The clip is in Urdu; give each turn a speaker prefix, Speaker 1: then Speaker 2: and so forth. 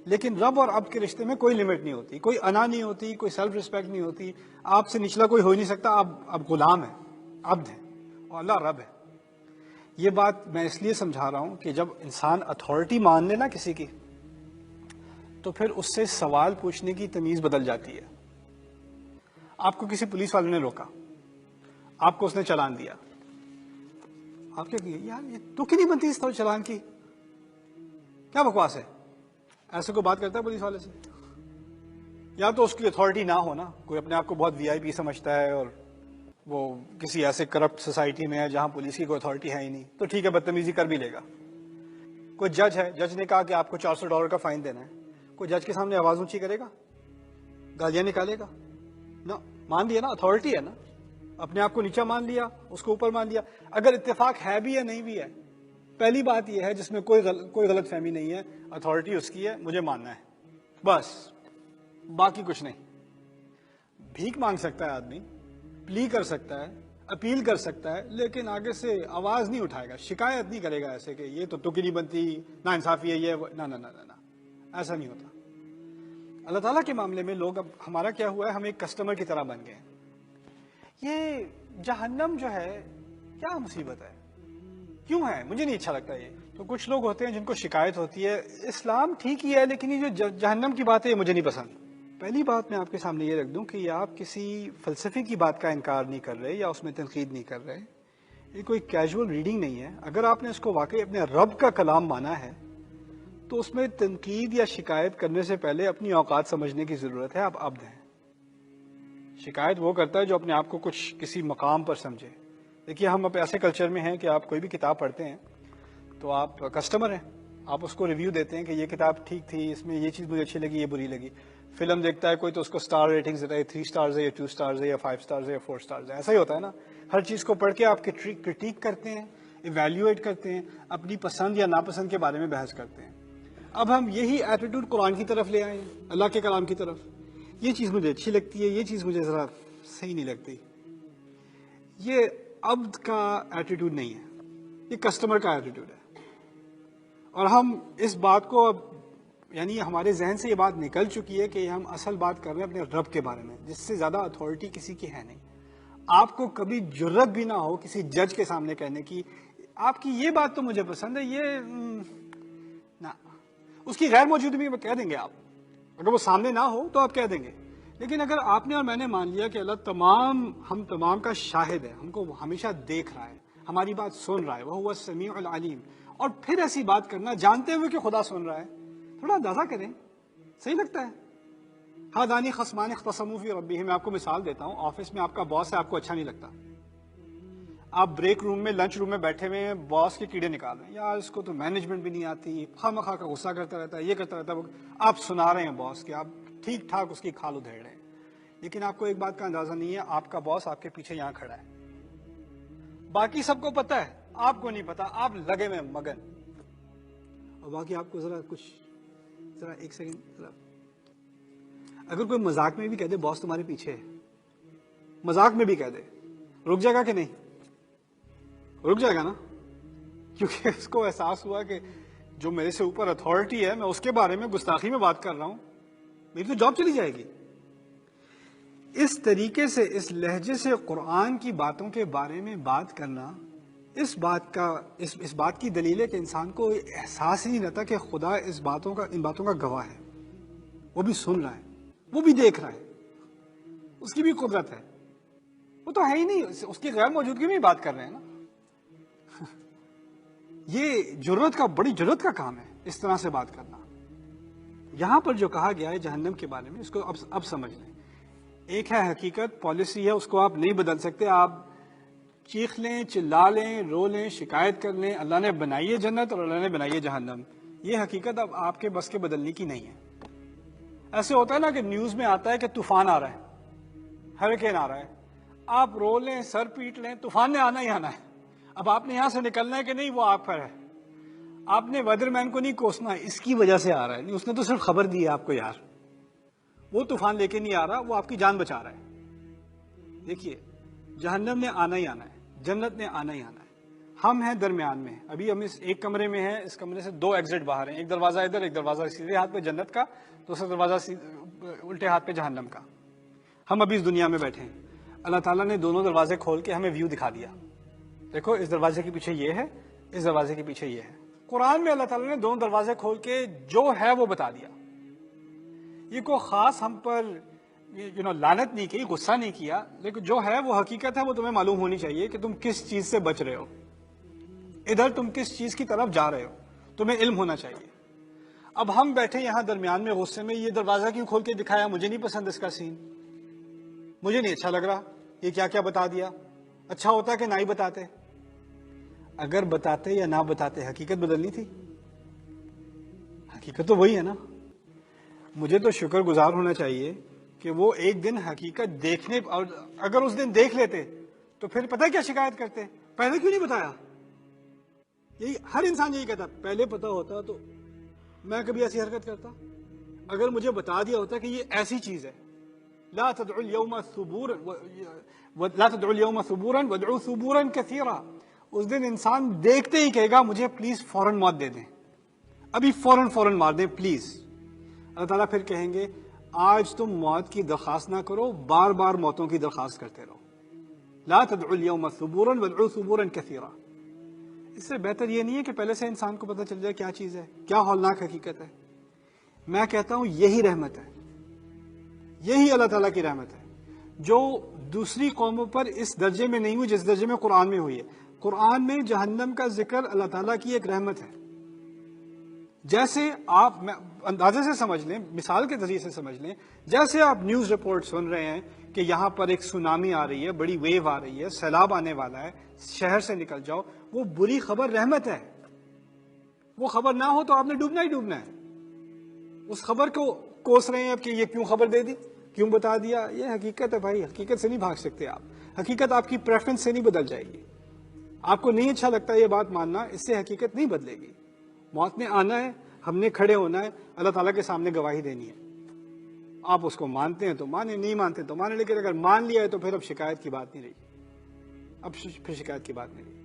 Speaker 1: لیکن رب اور عبد کے رشتے میں کوئی لمٹ نہیں ہوتی، کوئی انا نہیں ہوتی، کوئی سیلف ریسپیکٹ نہیں ہوتی. آپ سے نچلا کوئی ہو ہی نہیں سکتا. آپ غلام ہیں، عبد ہیں، اور اللہ رب ہے. یہ بات میں اس لیے سمجھا رہا ہوں کہ جب انسان اتھارٹی مان لے نا کسی کی، تو پھر اس سے سوال پوچھنے کی تمیز بدل جاتی ہے. آپ کو کسی پولیس والے نے روکا، آپ کو اس نے چلان دیا، آپ کیا کیا؟ یار یہ تو کیوں نہیں بنتی اس طرح چلان کی، کیا بکواس ہے؟ ایسے کوئی بات کرتا ہے پولیس والے سے؟ یا تو اس کی اتھارٹی نہ ہو نا، کوئی اپنے آپ کو بہت وی آئی پی سمجھتا ہے اور وہ کسی ایسے کرپٹ سوسائٹی میں ہے جہاں پولیس کی کوئی اتھارٹی ہے ہی نہیں، تو ٹھیک ہے بدتمیزی کر بھی لے گا. کوئی جج ہے، جج نے کہا کہ آپ کو $400 کا فائن دینا ہے، کوئی جج کے سامنے آواز اونچی کرے گا؟ گالیاں نکالے گا؟ نہ، مان لیا نا، اتھارٹی ہے نا، اپنے آپ کو نیچا مان لیا، اس کو اوپر مان لیا. اگر اتفاق ہے بھی یا نہیں بھی ہے، پہلی بات یہ ہے جس میں کوئی غلط فہمی نہیں ہے، اتھارٹی اس کی ہے، مجھے ماننا ہے بس، باقی کچھ نہیں. بھیک مانگ سکتا ہے آدمی، پلی کر سکتا ہے، اپیل کر سکتا ہے، لیکن آگے سے آواز نہیں اٹھائے گا، شکایت نہیں کرے گا ایسے کہ یہ تو تکی نہیں بنتی، نا انصافی ہے یہ نہ نہ نہ نہ، ایسا نہیں ہوتا. اللہ تعالیٰ کے معاملے میں لوگ، اب ہمارا کیا ہوا ہے، ہم ایک کسٹمر کی طرح بن گئے ہیں. یہ جہنم جو ہے کیا مصیبت ہے، کیوں ہے؟ مجھے نہیں اچھا لگتا یہ. تو کچھ لوگ ہوتے ہیں جن کو شکایت ہوتی ہے اسلام ٹھیک ہی ہے لیکن یہ جو جہنم کی بات ہے یہ مجھے نہیں پسند. پہلی بات میں آپ کے سامنے یہ رکھ دوں کہ آپ کسی فلسفے کی بات کا انکار نہیں کر رہے یا اس میں تنقید نہیں کر رہے، یہ کوئی کیجول ریڈنگ نہیں ہے. اگر آپ نے اس کو واقعی اپنے رب کا کلام مانا ہے تو اس میں تنقید یا شکایت کرنے سے پہلے اپنی اوقات سمجھنے کی ضرورت ہے. آپ عبد ہیں. شکایت وہ کرتا ہے جو اپنے آپ کو کچھ کسی مقام پر سمجھے. دیکھیے ہم اب ایسے کلچر میں ہیں کہ آپ کوئی بھی کتاب پڑھتے ہیں تو آپ کسٹمر ہیں، آپ اس کو ریویو دیتے ہیں کہ یہ کتاب ٹھیک تھی، اس میں یہ چیز مجھے اچھی لگی، یہ بری لگی. فلم دیکھتا ہے کوئی تو اس کو سٹار ریٹنگز دیتا ہے، 3 سٹارز ہے یا 2 سٹارز ہے یا 5 سٹارز ہے یا 4 سٹارز ہے. ایسا ہی ہوتا ہے نا. ہر چیز کو پڑھ کے آپ کرٹیک کرتے ہیں، ایویلیویٹ کرتے ہیں، اپنی پسند یا ناپسند کے بارے میں بحث کرتے ہیں. اب ہم یہی ایٹیٹیوڈ قرآن کی طرف لے آئے ہیں، اللہ کے کلام کی طرف. یہ چیز مجھے اچھی لگتی ہے، یہ چیز مجھے ذرا صحیح نہیں لگتی. یہ عبد کا ایٹیٹیوڈ نہیں ہے، یہ کسٹمر کا ایٹیٹیوڈ ہے. اور ہم اس بات کو اب یعنی ہمارے ذہن سے یہ بات نکل چکی ہے کہ ہم اصل بات کر رہے ہیں اپنے رب کے بارے میں جس سے زیادہ اتھارٹی کسی کی ہے نہیں. آپ کو کبھی جرت بھی نہ ہو کسی جج کے سامنے کہنے کی آپ کی یہ بات تو مجھے پسند ہے، یہ نہ، اس کی غیر موجودگی میں کہہ دیں گے آپ. اگر وہ سامنے نہ ہو تو آپ کہہ دیں گے. لیکن اگر آپ نے اور میں نے مان لیا کہ اللہ ہم تمام کا شاہد ہے، ہم کو ہمیشہ دیکھ رہا ہے، ہماری بات سن رہا ہے، وہ ہوا السمیع العلیم، اور پھر ایسی بات کرنا جانتے ہوئے کہ خدا سن رہا ہے، تھوڑا اندازہ کریں. صحیح لگتا ہے؟ ہادانی خصمان اختصموا فی ربہم. میں آپ کو مثال دیتا ہوں. آفس میں آپ کا باس ہے، آپ کو اچھا نہیں لگتا، آپ بریک روم میں لنچ روم میں بیٹھے ہوئے ہیں، باس کے کیڑے نکال رہے ہیں، یار اس کو تو مینجمنٹ بھی نہیں آتی، خواہ مخواہ کا غصہ کرتا رہتا ہے، یہ کرتا رہتا ہے. آپ سنا رہے ہیں باس کے، آپ ٹھیک ٹھاک اس کی کھال ادھیڑ رہے ہیں، لیکن آپ کو ایک بات کا اندازہ نہیں ہے، آپ کا باس آپ کے پیچھے یہاں کھڑا ہے. باقی سب کو پتا ہے، آپ کو نہیں پتا، آپ لگے ہوئے مگن. اور باقی آپ کو ذرا ایک سیکنڈ، اگر کوئی مذاق میں بھی کہہ دے باس تمہارے پیچھے ہے، مذاق میں بھی کہہ دے، رک جائے گا کہ نہیں؟ رک جائے گا نا، کیونکہ اس کو احساس ہوا کہ جو میرے سے اوپر اتھارٹی ہے، میں اس کے بارے میں گستاخی میں بات کر رہا ہوں، میری تو جاب چلی جائے گی. اس طریقے سے اس لہجے سے قرآن کی باتوں کے بارے میں بات کرنا، اس بات کی دلیل ہے کہ انسان کو احساس ہی نہیں رہتا کہ خدا ان باتوں کا گواہ ہے، وہ بھی سن رہا ہے، وہ بھی دیکھ رہا ہے، اس کی بھی قدرت ہے. وہ تو ہے ہی نہیں، اس کی غیر موجودگی میں بات کر رہے ہیں نا. یہ بڑی جرت کا کام ہے اس طرح سے بات کرنا. یہاں پر جو کہا گیا ہے جہنم کے بارے میں، اس کو اب سمجھ لیں. ایک ہے حقیقت، پالیسی ہے، اس کو آپ نہیں بدل سکتے. آپ چیخ لیں، چلا لیں، رو لیں، شکایت کر لیں، اللہ نے بنائی ہے جنت اور اللہ نے بنائی ہے جہنم، یہ حقیقت اب آپ کے بس کے بدلنے کی نہیں ہے. ایسے ہوتا ہے نا کہ نیوز میں آتا ہے کہ طوفان آ رہا ہے، ہریکین آ رہا ہے، آپ رو لیں، سر پیٹ لیں، طوفان نے آنا ہی آنا ہے. اب آپ نے یہاں سے نکلنا ہے کہ نہیں، وہ آپ پر ہے. آپ نے ویدر مین کو نہیں کوسنا ہے، اس کی وجہ سے آ رہا ہے، نہیں اس نے تو صرف خبر دی ہے آپ کو، یار وہ طوفان لے کے نہیں آ رہا، وہ آپ کی جان بچا رہا ہے. دیکھیے جہنم نے آنا ہی آنا ہے، جنت نے آنا ہی آنا ہے. ہم ہیں درمیان میں. ابھی ہم اس ایک کمرے میں ہیں, اس کمرے سے 2 ایگزٹ باہر ہیں, ایک دروازہ ادھر, ایک دروازہ سیدھے ہاتھ پہ جنت کا, دوسرا دروازہ الٹے ہاتھ پہ جہنم کا. ہم ابھی اس دنیا میں بیٹھے ہیں. اللہ تعالیٰ نے دونوں دروازے کھول کے ہمیں ویو دکھا دیا. دیکھو اس دروازے کے پیچھے یہ ہے, اس دروازے کے پیچھے یہ ہے. قرآن میں اللہ تعالیٰ نے دونوں دروازے کھول کے جو ہے وہ بتا دیا. یہ کوئی خاص ہم پر لعنت نہیں کی, غصہ نہیں کیا, لیکن جو ہے وہ حقیقت ہے, وہ تمہیں معلوم ہونی چاہیے کہ تم کس چیز سے بچ رہے ہو, ادھر تم کس چیز کی طرف جا رہے ہو, تمہیں علم ہونا چاہیے. اب ہم بیٹھے یہاں درمیان میں غصے میں, یہ دروازہ کیوں کھول کے دکھایا, مجھے نہیں پسند اس کا سین, مجھے نہیں اچھا لگ رہا, یہ کیا کیا بتا دیا. اچھا ہوتا کہ نہ ہی بتاتے. اگر بتاتے یا نہ بتاتے حقیقت بدلنی تھی. حقیقت تو وہی ہے نا. مجھے تو شکر گزار ہونا چاہیے کہ وہ ایک دن حقیقت دیکھنے, اور اگر اس دن دیکھ لیتے تو پھر پتہ کیا شکایت کرتے, پہلے کیوں نہیں بتایا. یہی ہر انسان یہی کہتا, پہلے پتا ہوتا تو میں کبھی ایسی حرکت کرتا. اگر مجھے بتا دیا ہوتا کہ یہ ایسی چیز ہے, لا تدعوا اليوم ثبورا لا تدعوا اليوم ثبورا وادعوا ثبورا كثيرا, اس دن انسان دیکھتے ہی کہے گا مجھے پلیز فوراً موت دے دیں, ابھی فوراً مار دیں پلیز. اللہ تعالیٰ پھر کہیں گے آج تم موت کی درخواست نہ کرو, بار بار موتوں کی درخواست کرتے رہو. لا تدعوا اليوم ثبورا وادعوا ثبورا كثيرا. اس سے بہتر یہ نہیں ہے کہ پہلے سے انسان کو پتہ چل جائے کیا چیز ہے, کیا ہولناک حقیقت ہے. میں کہتا ہوں یہی رحمت ہے, یہی اللہ تعالیٰ کی رحمت ہے, جو دوسری قوموں پر اس درجے میں نہیں ہوئی جس درجے میں قرآن میں ہوئی ہے. قرآن میں جہنم کا ذکر اللہ تعالیٰ کی ایک رحمت ہے. جیسے آپ اندازے سے سمجھ لیں, مثال کے ذریعے سے سمجھ لیں, جیسے آپ نیوز رپورٹ سن رہے ہیں کہ یہاں پر ایک سونامی آ رہی ہے, بڑی ویو آ رہی ہے, سیلاب آنے والا ہے, شہر سے نکل جاؤ, وہ بری خبر رحمت ہے. وہ خبر نہ ہو تو آپ نے ڈوبنا ہی ڈوبنا ہے. اس خبر کو کوس رہے ہیں اب کہ یہ کیوں خبر دے دی, کیوں بتا دیا. یہ حقیقت ہے بھائی, حقیقت سے نہیں بھاگ سکتے آپ. حقیقت آپ کی پریفرنس سے نہیں بدل جائے گی. آپ کو نہیں اچھا لگتا یہ بات ماننا, اس سے حقیقت نہیں بدلے گی. موت نے آنا ہے, ہم نے کھڑے ہونا ہے, اللہ تعالیٰ کے سامنے گواہی دینی ہے. آپ اس کو مانتے ہیں تو مانے, نہیں مانتے تو مانے, لیکن اگر مان لیا ہے تو پھر اب شکایت کی بات نہیں رہی. اب پھر شکایت کی بات نہیں رہی.